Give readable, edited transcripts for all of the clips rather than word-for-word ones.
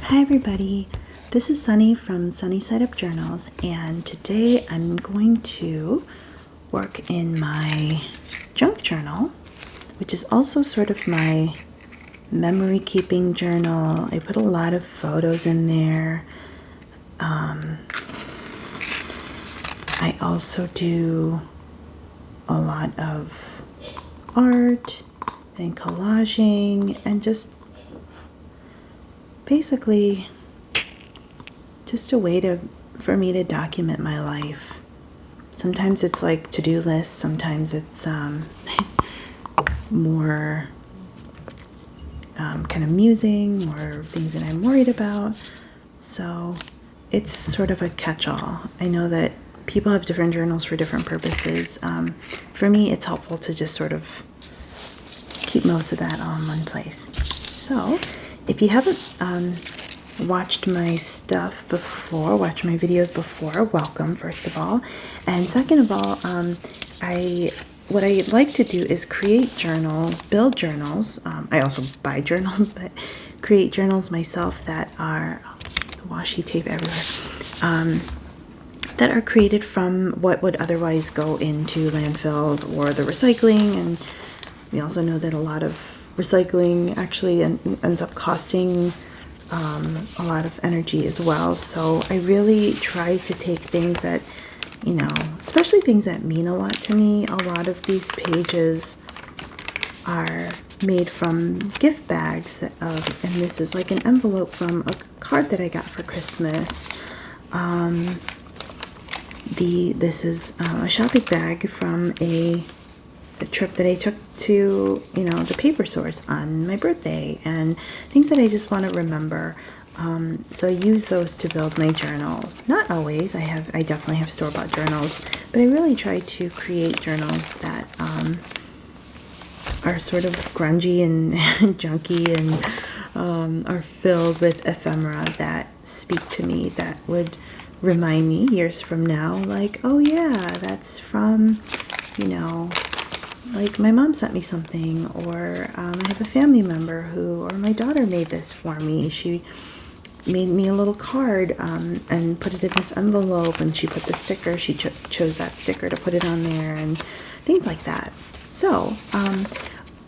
Hi everybody, this is Sunny from Sunny Side Up Journals, and today I'm going to work in my junk journal, which is also sort of my memory keeping journal. I put a lot of photos in there. I also do a lot of art and collaging and just basically just a way for me to document my life. Sometimes it's like to-do lists, sometimes it's more kind of musing or things that I'm worried about. So it's sort of a catch-all. I know that people have different journals for different purposes. For me, it's helpful to just sort of keep most of that all in one place. So if you haven't watched my stuff before, watched my videos before, welcome, first of all. And second of all, what I like to do is create journals, build journals. I also buy journals, but create journals myself that are washi tape everywhere. That are created from what would otherwise go into landfills or the recycling. And we also know that a lot of recycling actually ends up costing a lot of energy as well. So I really try to take things that, especially things that mean a lot to me. A lot of these pages are made from gift bags, and this is like an envelope from a card that I got for Christmas. This is a shopping bag from a trip that I took to, the paper source on my birthday, and things that I just want to remember. So I use those to build my journals. Not always. I definitely have store-bought journals, but I really try to create journals that are sort of grungy and junky and are filled with ephemera that speak to me, that would remind me years from now, like, oh yeah, that's from, like my mom sent me something, or I have a family member or my daughter made this for me. She made me a little card and put it in this envelope, and she put the sticker, she chose that sticker to put it on there, and things like that. So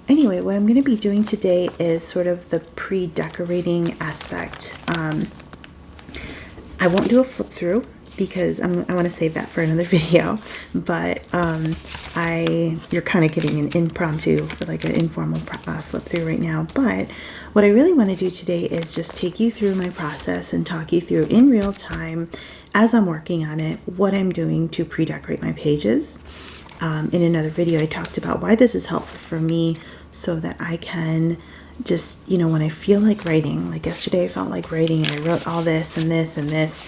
anyway, what I'm going to be doing today is sort of the pre-decorating aspect. I won't do a flip through because I want to save that for another video, but you're kind of getting an impromptu, like an informal flip through right now. But what I really want to do today is just take you through my process and talk you through in real time as I'm working on it, what I'm doing to pre-decorate my pages. In another video, I talked about why this is helpful for me, so that I can just, when I feel like writing, like yesterday I felt like writing and I wrote all this and this and this,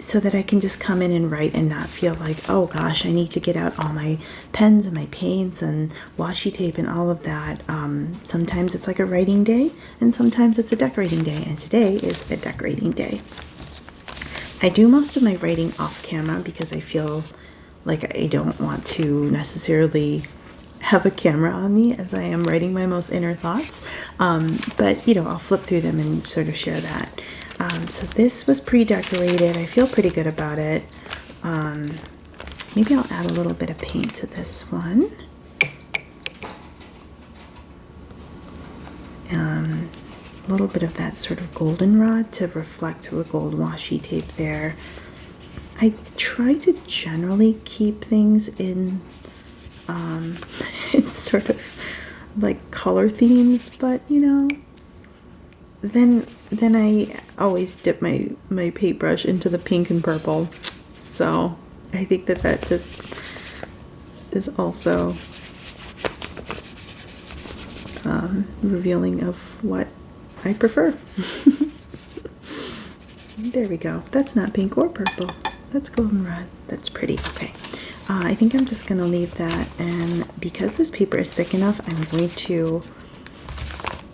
so that I can just come in and write and not feel like, oh gosh, I need to get out all my pens and my paints and washi tape and all of that. Sometimes it's like a writing day, and sometimes it's a decorating day, and today is a decorating day. I do most of my writing off camera because I feel like I don't want to necessarily have a camera on me as I am writing my most inner thoughts, but I'll flip through them and sort of share that. So this was pre-decorated. I feel pretty good about it. Maybe I'll add a little bit of paint to this one. A little bit of that sort of goldenrod to reflect the gold washi tape there. I try to generally keep things in it's sort of like color themes, but then I always dip my paintbrush into the pink and purple, so I think that just is also revealing of what I prefer. There we go. That's not pink or purple, that's goldenrod. That's pretty. Okay. I think I'm just going to leave that, and because this paper is thick enough, I'm going to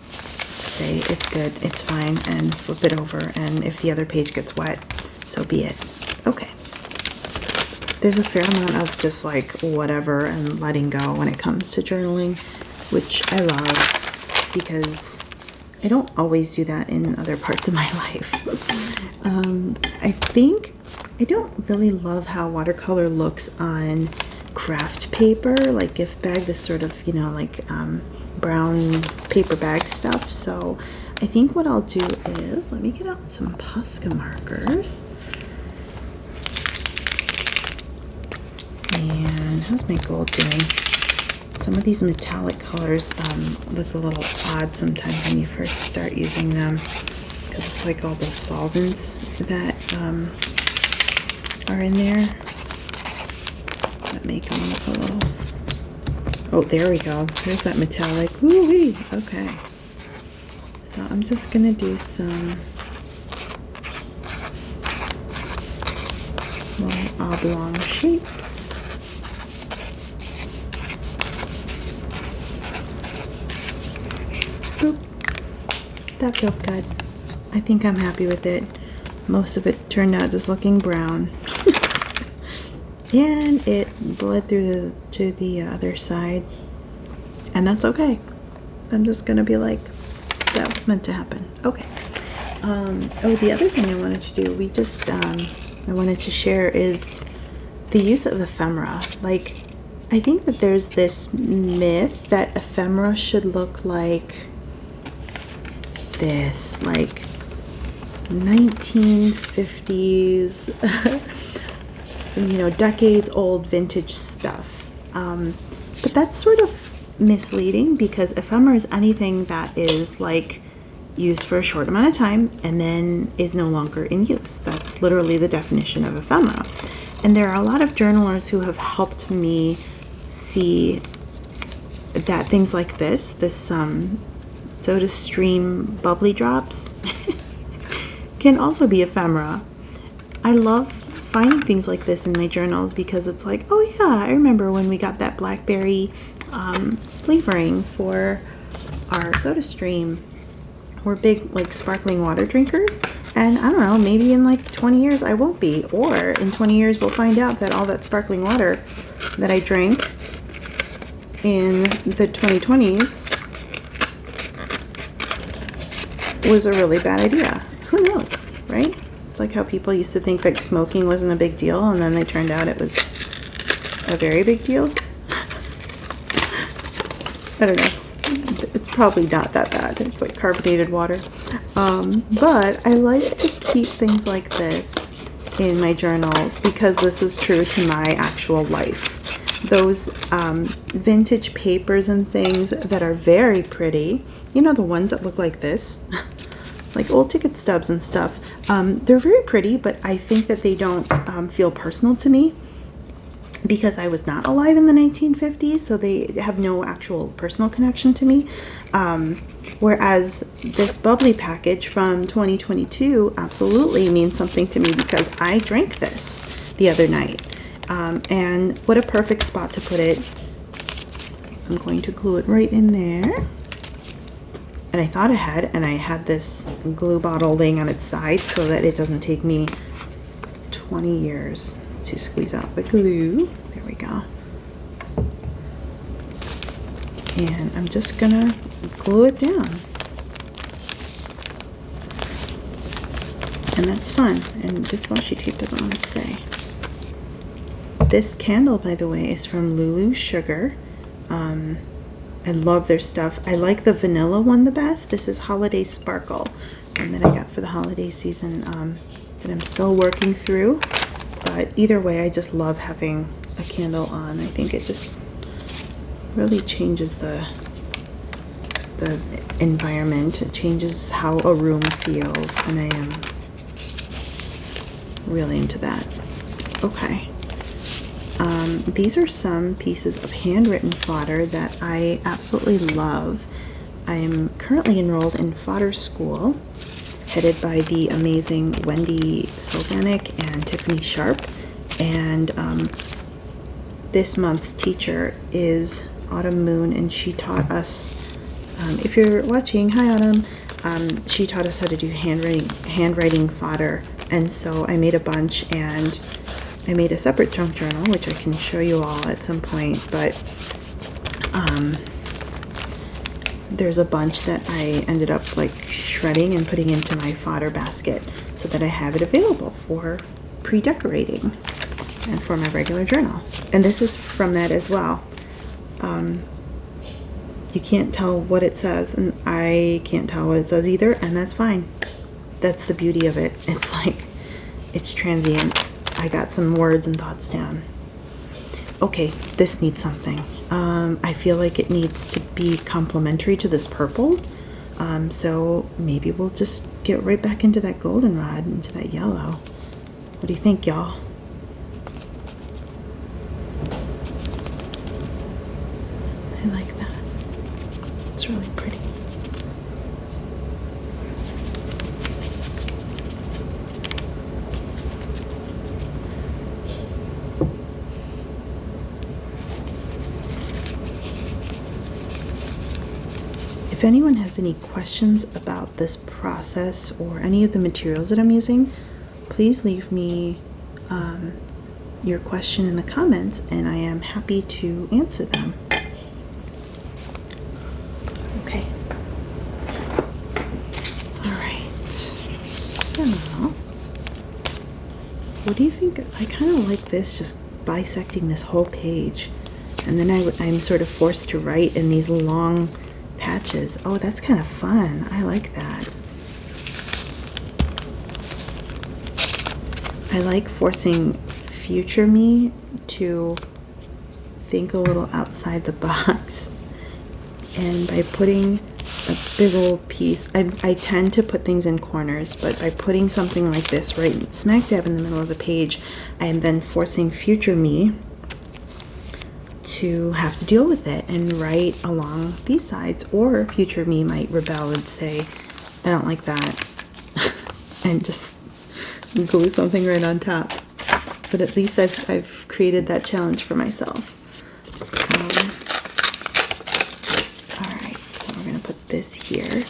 say it's good, it's fine, and flip it over, and if the other page gets wet, so be it. Okay. There's a fair amount of just like whatever and letting go when it comes to journaling, which I love because I don't always do that in other parts of my life. I think I don't really love how watercolor looks on craft paper, like gift bag, this sort of, you know, like brown paper bag stuff. So I think what I'll do is, let me get out some Posca markers. And how's my gold doing? Some of these metallic colors look a little odd sometimes when you first start using them, because it's like all the solvents that are in there that make them look a little... Oh, there we go. There's that metallic. Woo-wee! Okay. So I'm just going to do some little oblong shapes. Boop. That feels good. I think I'm happy with it. Most of it turned out just looking brown. And it bled through to the other side. And that's okay. I'm just going to be like, that was meant to happen. Okay. Oh, the other thing I wanted to do, I wanted to share is the use of ephemera. Like, I think that there's this myth that ephemera should look like this, like 1950s, you know, decades old vintage stuff. But that's sort of misleading, because ephemera is anything that is like used for a short amount of time and then is no longer in use. That's literally the definition of ephemera. And there are a lot of journalers who have helped me see that things like this Soda Stream bubbly drops can also be ephemera. I love finding things like this in my journals, because it's like, oh yeah, I remember when we got that blackberry flavoring for our Soda Stream. We're big like sparkling water drinkers, and I don't know, maybe in like 20 years I won't be, or in 20 years we'll find out that all that sparkling water that I drank in the 2020s was a really bad idea. Who knows, right? It's like how people used to think that smoking wasn't a big deal, and then they turned out it was a very big deal. I don't know. It's probably not that bad. It's like carbonated water. But I like to keep things like this in my journals, because this is true to my actual life. Those vintage papers and things that are very pretty, you know, the ones that look like this, like old ticket stubs and stuff, they're very pretty, but I think that they don't feel personal to me, because I was not alive in the 1950s, so they have no actual personal connection to me. Whereas this bubbly package from 2022 absolutely means something to me, because I drank this the other night. And what a perfect spot to put it. I'm going to glue it right in there. And I thought ahead, and I had this glue bottle laying on its side so that it doesn't take me 20 years to squeeze out the glue. There we go. And I'm just gonna glue it down. And that's fun. And this washi tape doesn't want to stay. This candle, by the way, is from Lulu Sugar. I love their stuff. I like the vanilla one the best. This is Holiday Sparkle, one that I got for the holiday season that I'm still working through. But either way, I just love having a candle on. I think it just really changes the environment. It changes how a room feels, and I am really into that. Okay. These are some pieces of handwritten fodder that I absolutely love. I'm currently enrolled in fodder school, headed by the amazing Wendy Sylvanik and Tiffany Sharp. And this month's teacher is Autumn Moon, and she taught us, if you're watching, hi Autumn, she taught us how to do handwriting fodder. And so I made a bunch, and I made a separate junk journal, which I can show you all at some point, but there's a bunch that I ended up like shredding and putting into my fodder basket so that I have it available for pre-decorating and for my regular journal. And this is from that as well. You can't tell what it says, and I can't tell what it says either, and that's fine. That's the beauty of it. It's like, it's transient. I got some words and thoughts down. Okay, this needs something. I feel like it needs to be complementary to this purple. So maybe we'll just get right back into that goldenrod, into that yellow. What do you think, y'all? I like that. It's really pretty. If anyone has any questions about this process or any of the materials that I'm using, please leave me your question in the comments and I am happy to answer them. Okay. Alright, so what do you think? I kind of like this, just bisecting this whole page, and then I'm sort of forced to write in these long patches. Oh, that's kind of fun. I like that. I like forcing future me to think a little outside the box. And by putting a big old piece, I tend to put things in corners, but by putting something like this right smack dab in the middle of the page, I am then forcing future me to have to deal with it and write along these sides, or future me might rebel and say, I don't like that, and just glue something right on top. But at least I've created that challenge for myself. Alright, so we're going to put this here.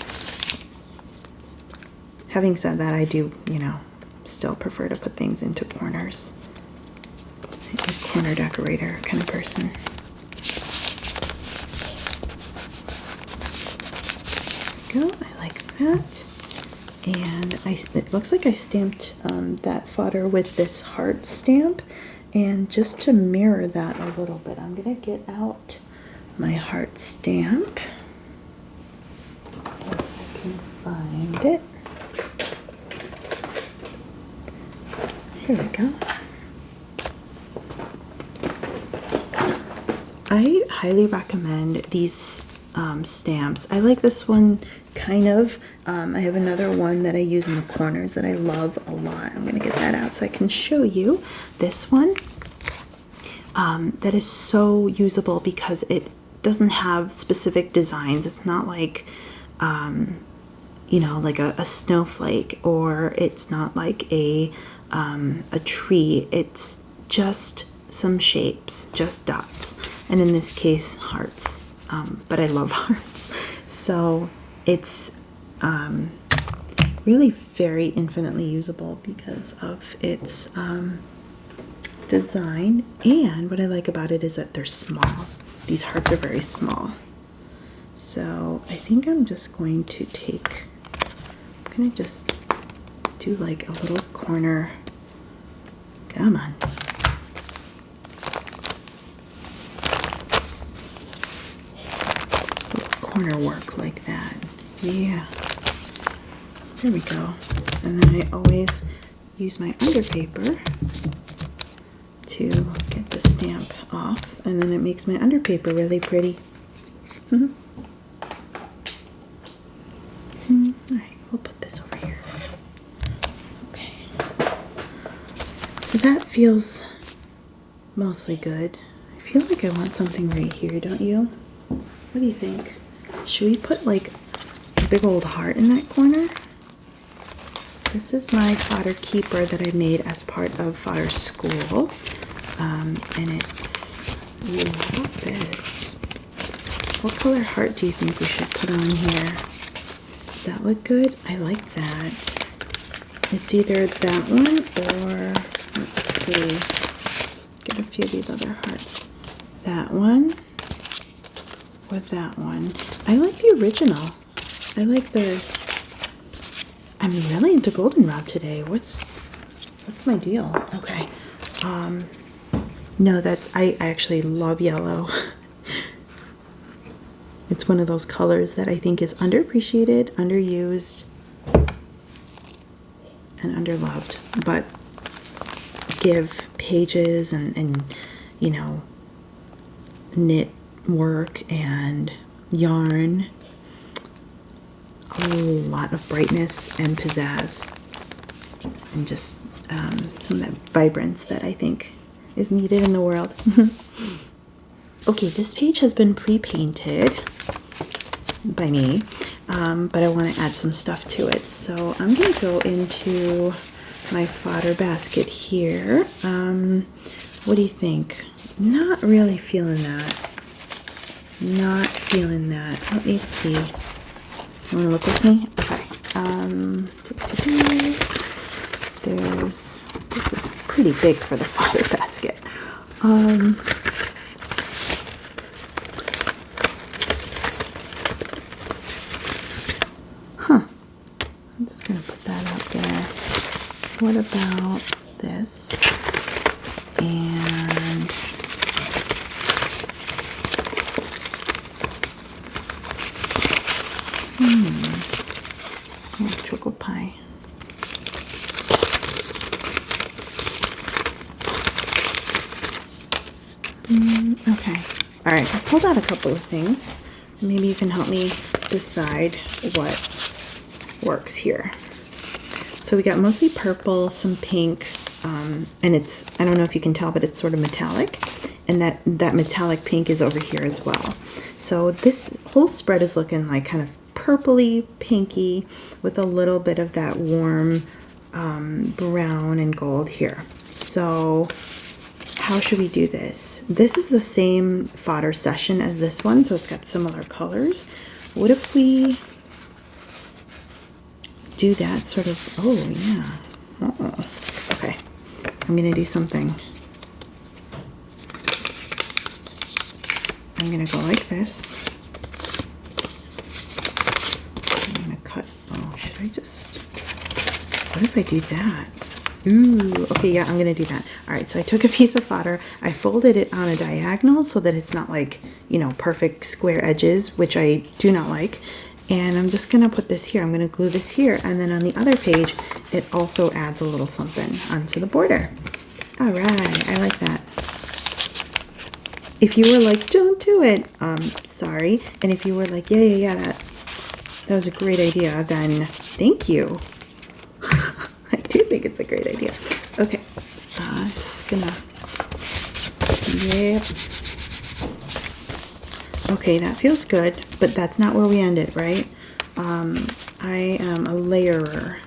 Having said that, I do, still prefer to put things into corners. I'm a corner decorator kind of person. There we go, I like that. And it looks like I stamped that fodder with this heart stamp, and just to mirror that a little bit, I'm gonna get out my heart stamp if I can find it. Here we go. I highly recommend these stamps. I like this one kind of. I have another one that I use in the corners that I love a lot. I'm going to get that out so I can show you this one. That is so usable because it doesn't have specific designs. It's not like, like a snowflake, or it's not like a tree. It's just some shapes, just dots, and in this case hearts, but I love hearts, so it's really very infinitely usable because of its design. And what I like about it is that they're small. These hearts are very small, so I think I'm just going to just do like a little corner, come on, corner work like that. Yeah, there we go. And then I always use my underpaper to get the stamp off, and then it makes my underpaper really pretty. Alright, we'll put this over here. Okay, so that feels mostly good. I feel like I want something right here, don't you? What do you think? Should we put like a big old heart in that corner? This is my fodder keeper that I made as part of fodder school, and it's, love this. What color heart do you think we should put on here? Does that look good? I like that. It's either that one or, let's see, get a few of these other hearts. That one or that one. I like the original. I like the... I'm really into goldenrod today. What's my deal? Okay. No, I actually love yellow. It's one of those colors that I think is underappreciated, underused, and underloved, but give pages and you know, knit work and yarn a lot of brightness and pizzazz, and just some of that vibrance that I think is needed in the world. Okay, this page has been pre-painted by me, but I want to add some stuff to it. So I'm going to go into my fodder basket here. What do you think? Not really feeling that. Not feeling that. Let me see. You want to look with me? Okay. This is pretty big for the fodder basket. I'm just gonna put that up there. What about this? And chocolate pie. Okay. All right. I pulled out a couple of things. Maybe you can help me decide what works here. So we got mostly purple, some pink, and it's, I don't know if you can tell, but it's sort of metallic. And that metallic pink is over here as well. So this whole spread is looking like kind of purpley, pinky, with a little bit of that warm brown and gold here. So how should we do this? This is the same fodder session as this one, so it's got similar colors. What if we do that sort of, oh yeah. Okay, I'm gonna do something. I'm gonna go like this. I'm gonna cut, oh, should I just, what if I do that? Ooh, okay, yeah, I'm gonna do that. All right, so I took a piece of fodder, I folded it on a diagonal so that it's not like, you know, perfect square edges, which I do not like. And I'm just gonna put this here. I'm gonna glue this here, and then on the other page, it also adds a little something onto the border. All right, I like that. If you were like, don't do it, sorry. And if you were like, yeah, that was a great idea, then thank you. I do think it's a great idea. Okay, just gonna, yep. Okay, that feels good, but that's not where we end it, right? I am a layerer.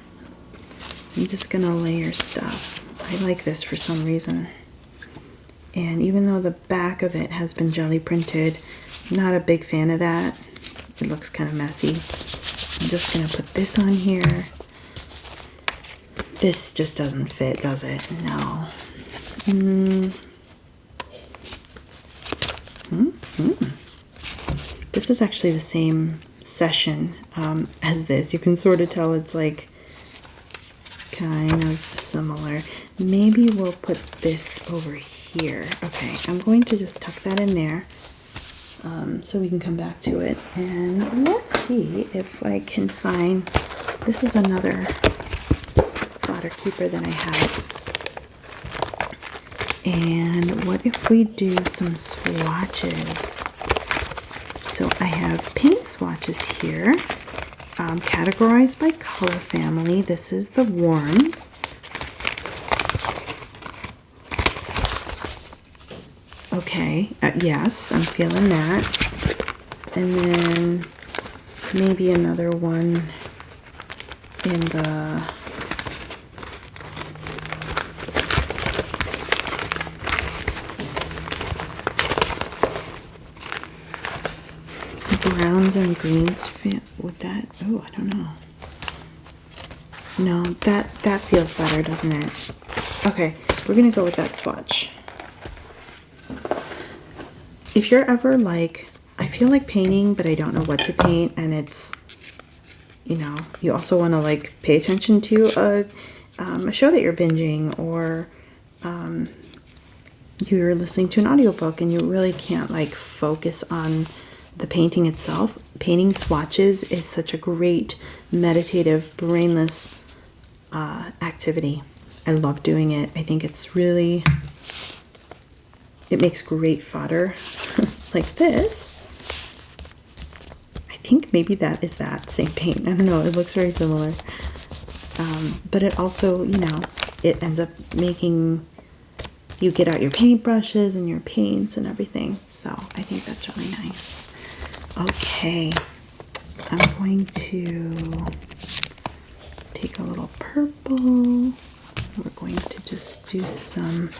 I'm just gonna layer stuff. I like this for some reason. And even though the back of it has been jelly printed, not a big fan of that. It looks kind of messy. I'm just gonna put this on here. This just doesn't fit, does it? No. This is actually the same session as this. You can sort of tell it's like kind of similar. Maybe we'll put this over here. Okay, I'm going to just tuck that in there so we can come back to it. And let's see if I can find, this is another fodder keeper that I have. And what if we do some swatches? So I have paint swatches here, categorized by color family. This is the warms. Okay, yes, I'm feeling that. And then maybe another one in the browns and greens fit with that. Oh, I don't know. No, that feels better, doesn't it? Okay, we're gonna go with that swatch. If you're ever like, I feel like painting, but I don't know what to paint, and it's, you know, you also want to like pay attention to a show that you're binging, or you're listening to an audiobook and you really can't like focus on the painting itself. Painting swatches is such a great meditative, brainless activity. I love doing it. I think it's really, it makes great fodder. Like this. I think maybe that is that same paint. I don't know. It looks very similar. But it also, you know, it ends up making you get out your paintbrushes and your paints and everything. So I think that's really nice. Okay. I'm going to take a little purple. We're going to just do some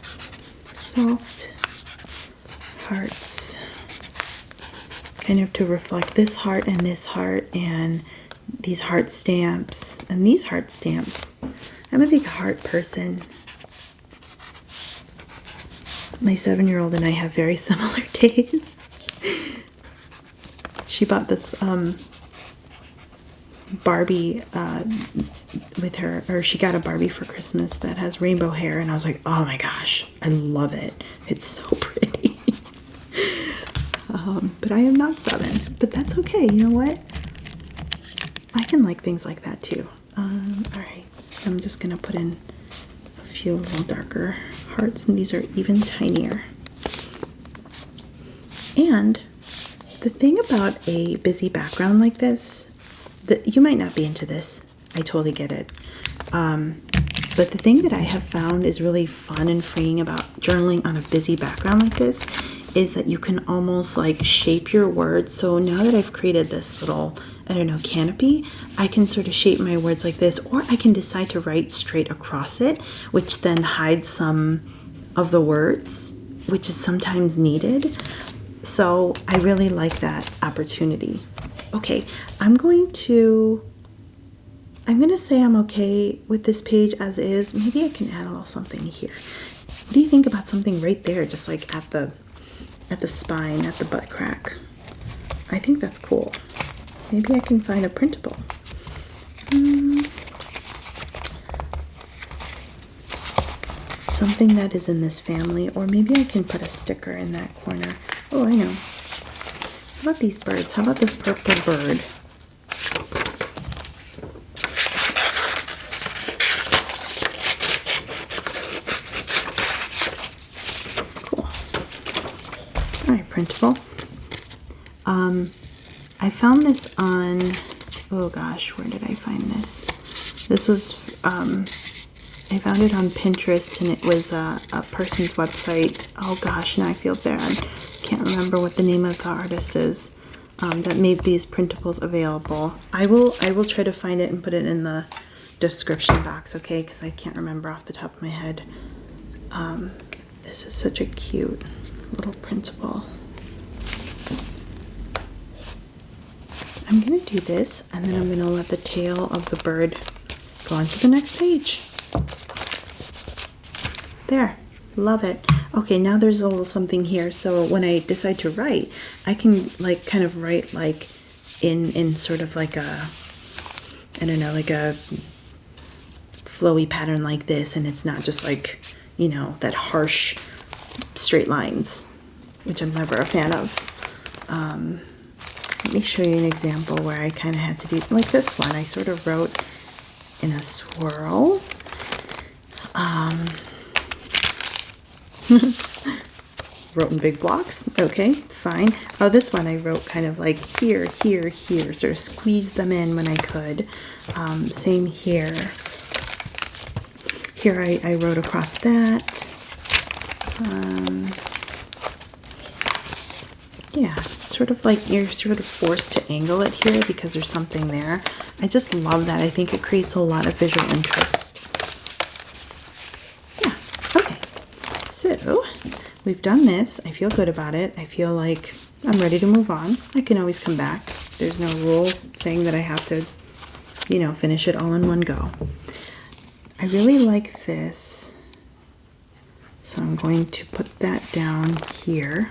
soft hearts, kind of to reflect this heart and these heart stamps and these heart stamps. I'm a big heart person. My 7-year-old and I have very similar tastes. She bought this Barbie with her, or she got a Barbie for Christmas that has rainbow hair, and I was like, oh my gosh, I love it. It's so pretty. But I am not 7, but that's okay. You know what? I can like things like that too. All right, I'm just gonna put in a few little darker hearts, and these are even tinier. And the thing about a busy background like this, that you might not be into this, I totally get it. But the thing that I have found is really fun and freeing about journaling on a busy background like this is that you can almost like shape your words. So now that I've created this little, I don't know, canopy, I can sort of shape my words like this, or I can decide to write straight across it, which then hides some of the words, which is sometimes needed. So I really like that opportunity. Okay, I'm going to say I'm okay with this page as is. Maybe I can add a little something here. What do you think about something right there, just like at the spine, at the butt crack? I think that's cool. Maybe I can find a printable. Something that is in this family, or maybe I can put a sticker in that corner. Oh, I know. How about these birds? How about this purple bird? Cool. All right, printable. I found this on, oh gosh, where did I find this? This was, I found it on Pinterest, and it was a person's website. Oh gosh, now I feel bad. Can't remember what the name of the artist is that made these printables available. I will try to find it and put it in the description box, okay? Because I can't remember off the top of my head. This is such a cute little printable. I'm going to do this, and then I'm going to let the tail of the bird go on to the next page. There. Love it. Okay, now there's a little something here. So when I decide to write, I can like kind of write like in sort of like a, I don't know, like a flowy pattern like this, and it's not just like, you know, that harsh straight lines, which I'm never a fan of. Let me show you an example where I kind of had to do like this one. I sort of wrote in a swirl. Wrote in big blocks. Okay, fine. Oh, this one I wrote kind of like here, here, here. Sort of squeezed them in when I could. Same here. Here I wrote across that. Yeah, sort of like you're sort of forced to angle it here because there's something there. I just love that. I think it creates a lot of visual interest. Yeah, okay. So, we've done this. I feel good about it. I feel like I'm ready to move on. I can always come back. There's no rule saying that I have to, you know, finish it all in one go. I really like this. So I'm going to put that down here.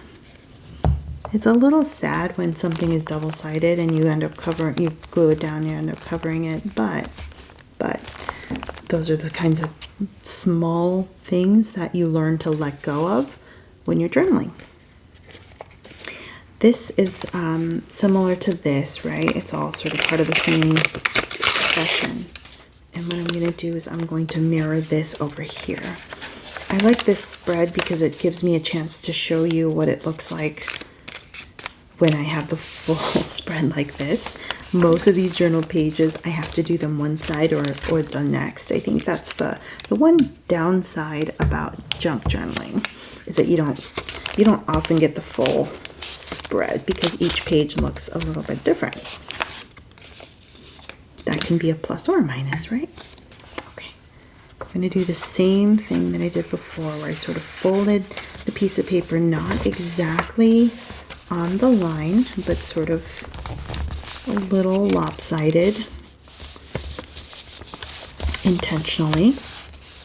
It's a little sad when something is double-sided and you end up covering, you glue it down, you end up covering it, but those are the kinds of small things that you learn to let go of when you're journaling. This is similar to this, right? It's all sort of part of the same session. And what I'm going to do is I'm going to mirror this over here. I like this spread because it gives me a chance to show you what it looks like when I have the full spread like this. Most of these journal pages, I have to do them one side or the next. I think that's the one downside about junk journaling, is that you don't often get the full spread because each page looks a little bit different. That can be a plus or a minus, right? Okay, I'm going to do the same thing that I did before, where I sort of folded the piece of paper, not exactly on the line, but sort of a little lopsided intentionally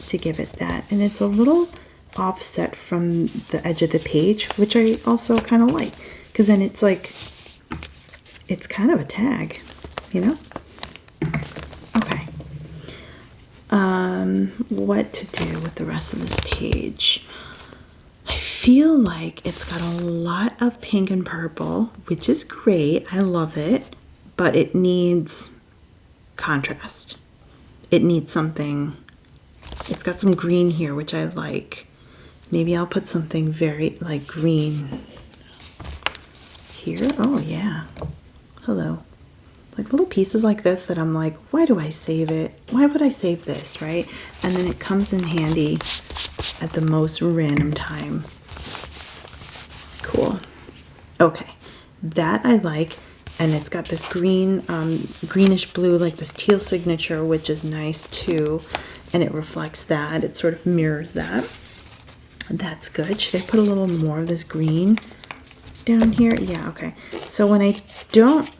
to give it that. And it's a little offset from the edge of the page, which I also kind of like, because then it's like, it's kind of a tag, you know? Okay. What to do with the rest of this page? I feel like it's got a lot of pink and purple, which is great. I love it, but it needs contrast. It needs something. It's got some green here, which I like. Maybe I'll put something very like green here. Oh yeah. Hello. Like little pieces like this that I'm like, why do I save it? Why would I save this, right? And then it comes in handy at the most random time. Cool. Okay, that I like, and it's got this green, greenish blue, like this teal signature, which is nice too, and it reflects that. It sort of mirrors that. That's good. Should I put a little more of this green down here? Yeah, okay. So when I don't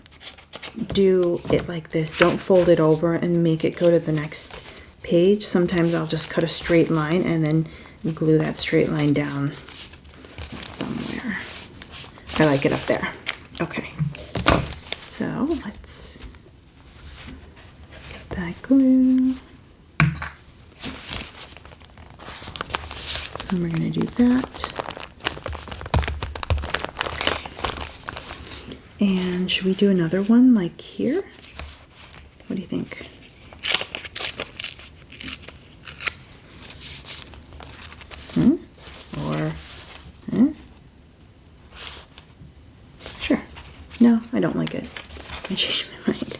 do it like this, don't fold it over and make it go to the next page. Sometimes I'll just cut a straight line and then glue that straight line down somewhere. I like it up there. Okay, so let's get that glue. And we're going to do that. Okay. And should we do another one like here? What do you think? Or, Sure. No, I don't like it. I changed my mind.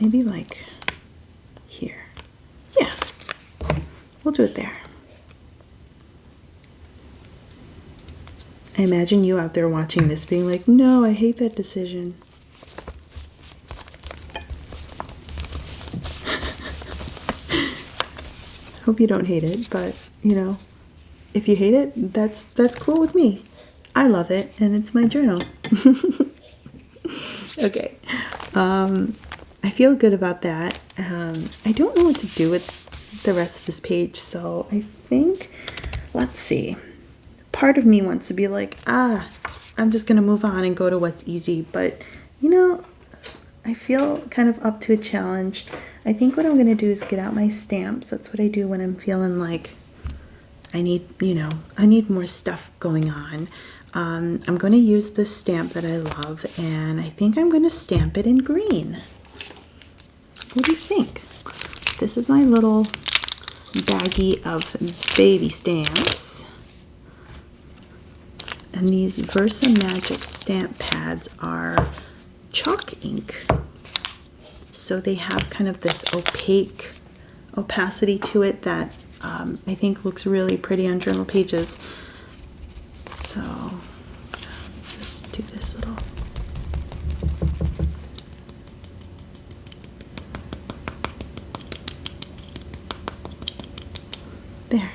Maybe like here. Yeah, we'll do it there. I imagine you out there watching this being like, no, I hate that decision. Hope you don't hate it, but you know, if you hate it, that's cool with me. I love it, and it's my journal. Okay, I feel good about that. I don't know what to do with the rest of this page, so I think, let's see. Part of me wants to be like, I'm just gonna move on and go to what's easy, but you know, I feel kind of up to a challenge. I think what I'm going to do is get out my stamps. That's what I do when I'm feeling like I need more stuff going on. I'm going to use this stamp that I love, and I think I'm going to stamp it in green. What do you think? This is my little baggie of baby stamps. And these Versa Magic stamp pads are chalk ink. So they have kind of this opaque opacity to it that I think looks really pretty on journal pages. So just do this little. There.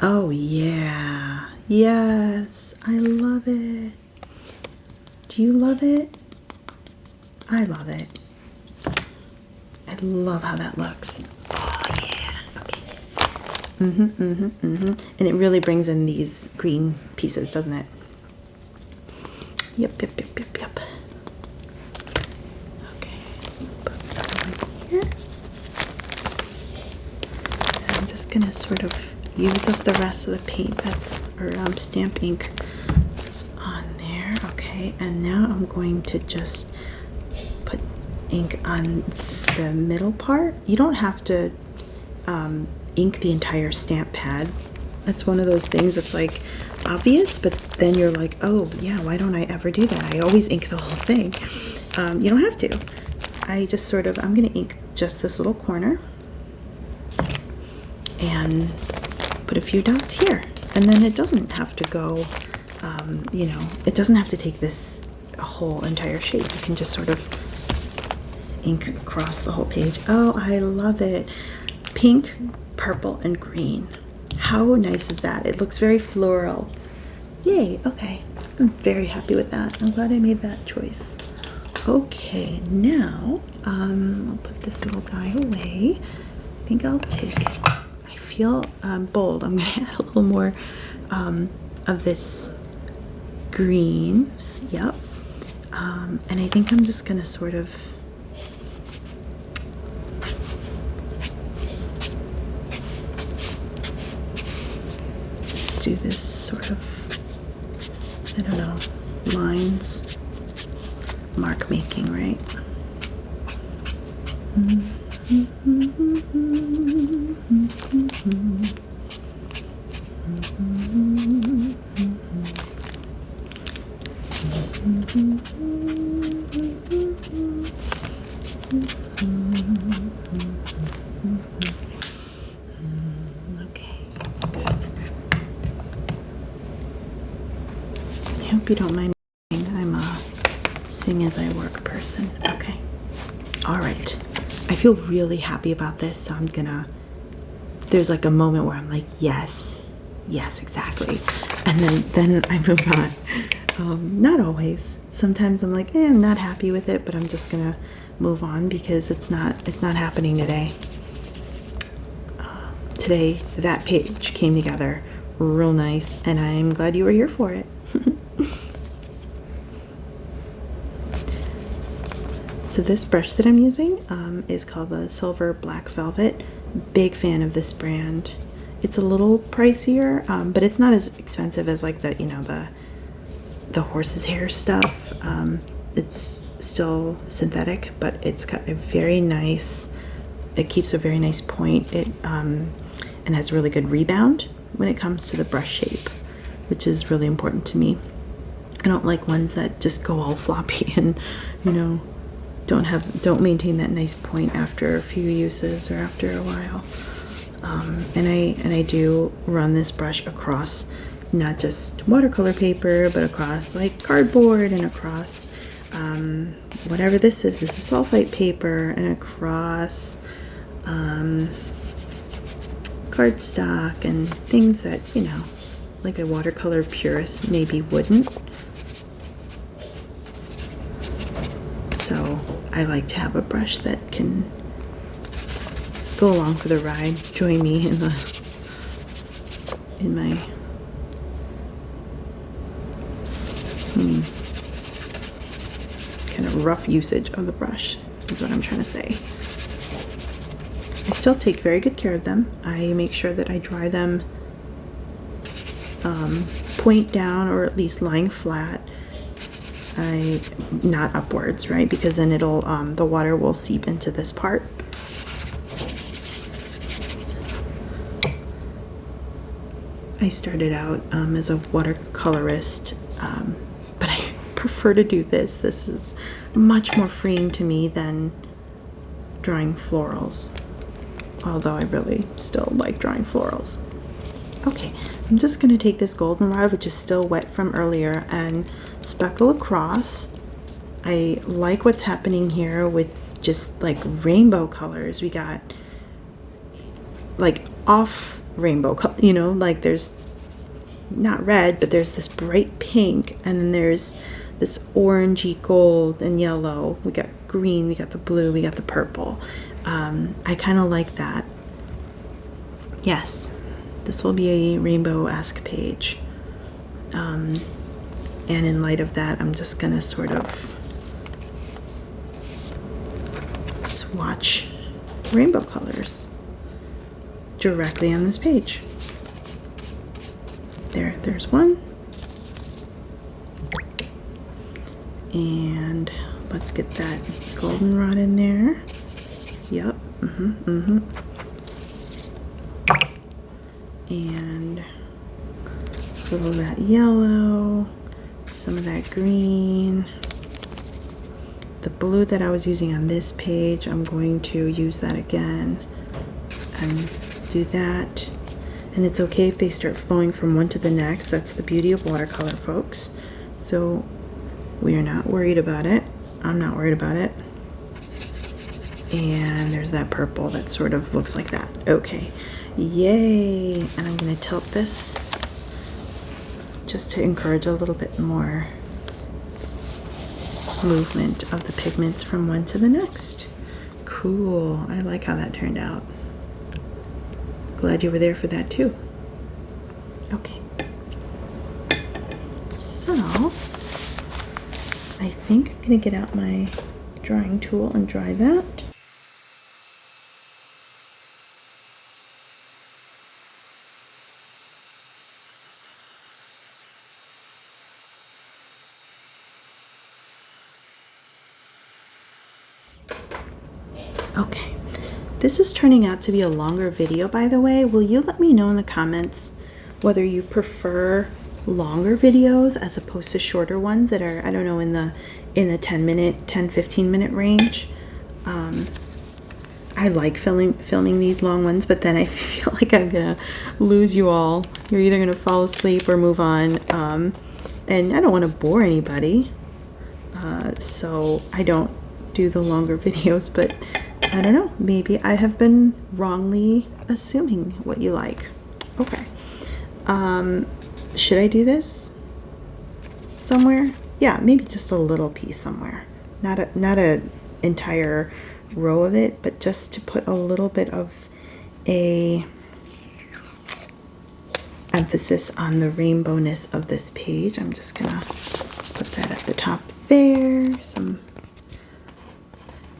Oh yeah. Yes, I love it. Do you love it? I love it. I love how that looks. Oh yeah, okay. And it really brings in these green pieces, doesn't it? Yep. Okay, put that one here. I'm just gonna sort of use up the rest of the paint or stamp ink that's on there. Okay, and now I'm going to just put ink on the middle part. You don't have to ink the entire stamp pad. That's one of those things that's like obvious, but then you're like, oh yeah, why don't I ever do that? I always ink the whole thing. You don't have to. I just sort of, I'm gonna ink just this little corner and put a few dots here, and then it doesn't have to go, you know, it doesn't have to take this whole entire shape. You can just sort of ink across the whole page. Oh, I love it. Pink, purple, and green. How nice is that? It looks very floral. Yay, okay. I'm very happy with that. I'm glad I made that choice. Okay, now I'll put this little guy away. I think I'll take, I feel bold. I'm gonna add a little more of this green. Yep. And I think I'm just gonna sort of do this sort of, I don't know, lines, mark making, right? Okay, that's good. I hope you don't mind. I'm a sing as I work person. Okay. All right. I feel really happy about this, so I'm gonna, there's like a moment where I'm like, yes, exactly. And then I move on. Not always. Sometimes I'm like, I'm not happy with it, but I'm just gonna move on because it's not happening today. Today, that page came together real nice, and I'm glad you were here for it. So this brush that I'm using is called the Silver Black Velvet. Big fan of this brand. It's a little pricier, but it's not as expensive as like the, you know, the horse's hair stuff. It's still synthetic, but it's got a very nice, it keeps a very nice point. It and has really good rebound when it comes to the brush shape, which is really important to me. I don't like ones that just go all floppy and, you know, don't maintain that nice point after a few uses or after a while. And I do run this brush across not just watercolor paper, but across like cardboard and across whatever this is. This is sulfite paper, and across cardstock and things that, you know, like a watercolor purist maybe wouldn't. So I like to have a brush that can go along for the ride, join me in my kind of rough usage of the brush is what I'm trying to say. I still take very good care of them. I make sure that I dry them point down, or at least lying flat. Not upwards, right? Because then it'll the water will seep into this part. I started out as a watercolorist, but I prefer to do this. This is much more freeing to me than drawing florals, although I really still like drawing florals. Okay, I'm just going to take this goldenrod, which is still wet from earlier, and speckle across. I like what's happening here with just like rainbow colors. We got like off rainbow color, you know, like there's not red, but there's this bright pink, and then there's this orangey gold and yellow. We got green, we got the blue, we got the purple. I kind of like that. Yes, this will be a rainbow-esque page. And in light of that, I'm just gonna sort of swatch rainbow colors directly on this page. There's one. And let's get that goldenrod in there. Yep. And a little of that yellow, some of that green. The blue that I was using on this page, I'm going to use that again and do that. And it's okay if they start flowing from one to the next. That's the beauty of watercolor, folks. So we are not worried about it. I'm not worried about it. And there's that purple that sort of looks like that. Okay, yay. And I'm gonna tilt this just to encourage a little bit more movement of the pigments from one to the next. Cool, I like how that turned out. Glad you were there for that too. Okay, so I think I'm gonna get out my drawing tool and dry that. Okay, this is turning out to be a longer video, by the way. Will you let me know in the comments whether you prefer longer videos as opposed to shorter ones that are, I don't know, in the 10-15 minute range? I like filming these long ones, but then I feel like I'm gonna lose you all. You're either gonna fall asleep or move on, and I don't want to bore anybody, so I don't do the longer videos. But I don't know, maybe I have been wrongly assuming what you like. Okay, should I do this somewhere? Yeah, maybe just a little piece somewhere, not a entire row of it, but just to put a little bit of a emphasis on the rainbowness of this page. I'm just gonna put that at the top there.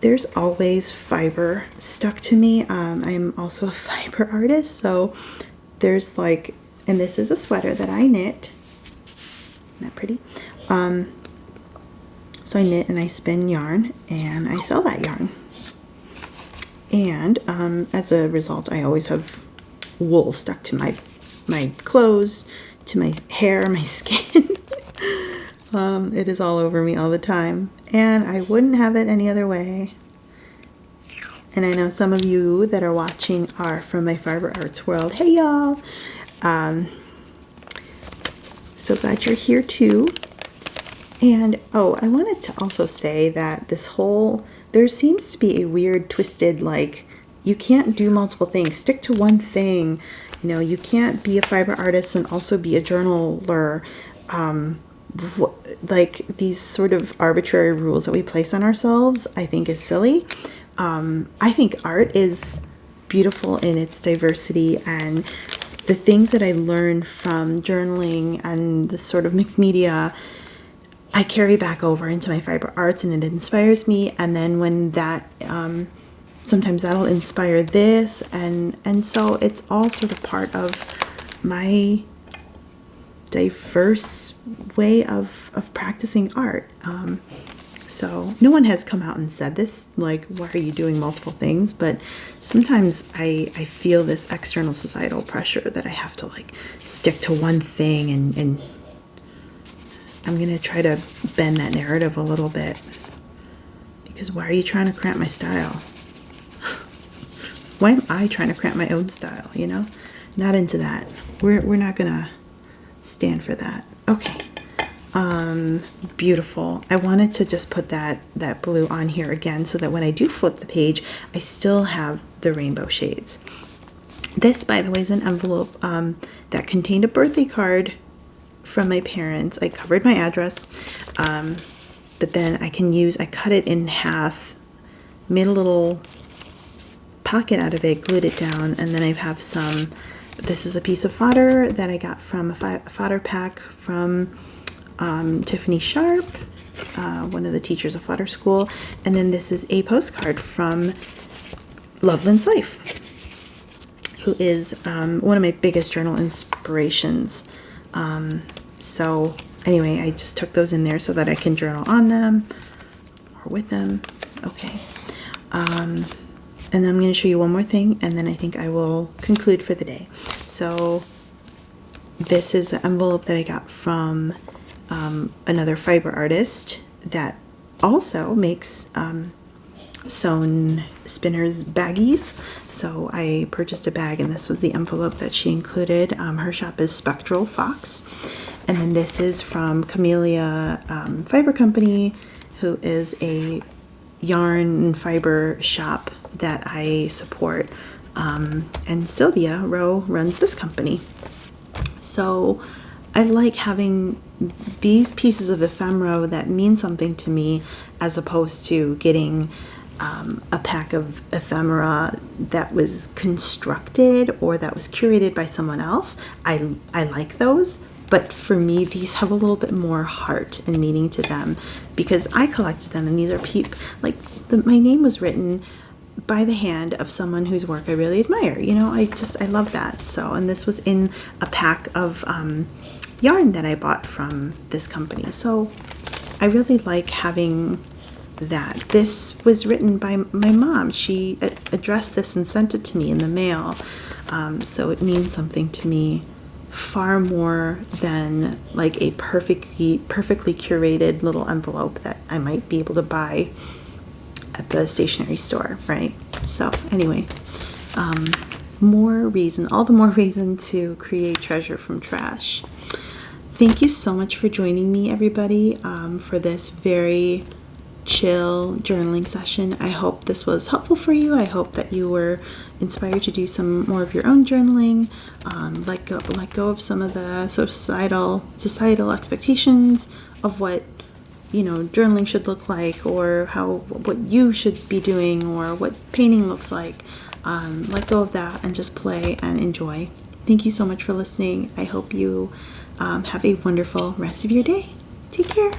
There's always fiber stuck to me. I'm also a fiber artist, so there's like, and this is a sweater that I knit. Isn't that pretty? So I knit and I spin yarn and I sell that yarn. And as a result, I always have wool stuck to my clothes, to my hair, my skin. It is all over me all the time, and I wouldn't have it any other way. And I know some of you that are watching are from my fiber arts world. Hey y'all! So glad you're here too. And oh, I wanted to also say that there seems to be a weird twisted, like, you can't do multiple things. Stick to one thing. You know, you can't be a fiber artist and also be a journaler. Like, these sort of arbitrary rules that we place on ourselves, I think is silly. I think art is beautiful in its diversity, and the things that I learned from journaling and the sort of mixed media, I carry back over into my fiber arts, and it inspires me. And then when that, sometimes that'll inspire this, and so it's all sort of part of my diverse way of practicing art. So no one has come out and said this, like, why are you doing multiple things? But sometimes I feel this external societal pressure that I have to, like, stick to one thing, and I'm going to try to bend that narrative a little bit, because why are you trying to cramp my style? Why am I trying to cramp my own style, you know? Not into that. We're not going to stand for that. Okay. Beautiful. I wanted to just put that blue on here again so that when I do flip the page, I still have the rainbow shades. This, by the way, is an envelope that contained a birthday card from my parents. I covered my address, but then I cut it in half, made a little pocket out of it, glued it down, and then I have some, this is a piece of fodder that I got from a fodder pack from Tiffany Sharp, one of the teachers of fodder school, and then this is a postcard from Loveland's Life, who is one of my biggest journal inspirations. So anyway, I just took those in there so that I can journal on them or with them. Okay. And then I'm going to show you one more thing, and then I think I will conclude for the day. So this is an envelope that I got from another fiber artist that also makes sewn spinners baggies. So I purchased a bag, and this was the envelope that she included. Her shop is Spectral Fox. And then this is from Camellia Fiber Company, who is a yarn and fiber shop that I support. And Sylvia Rowe runs this company. So I like having these pieces of ephemera that mean something to me, as opposed to getting a pack of ephemera that was constructed or that was curated by someone else. I like those, but for me, these have a little bit more heart and meaning to them because I collected them, and these are my name was written by the hand of someone whose work I really admire. You know, I love that. So, and this was in a pack of yarn that I bought from this company. So I really like having that. This was written by my mom. She addressed this and sent it to me in the mail. So it means something to me far more than like a perfectly curated little envelope that I might be able to buy at the stationery store, right? So anyway, all the more reason to create treasure from trash. Thank you so much for joining me, everybody, for this very chill journaling session. I hope this was helpful for you. I hope that you were inspired to do some more of your own journaling, let go of some of the societal expectations of what, you know, journaling should look like, or what you should be doing, or what painting looks like. Let go of that and just play and enjoy. Thank you so much for listening. I hope you have a wonderful rest of your day. Take care.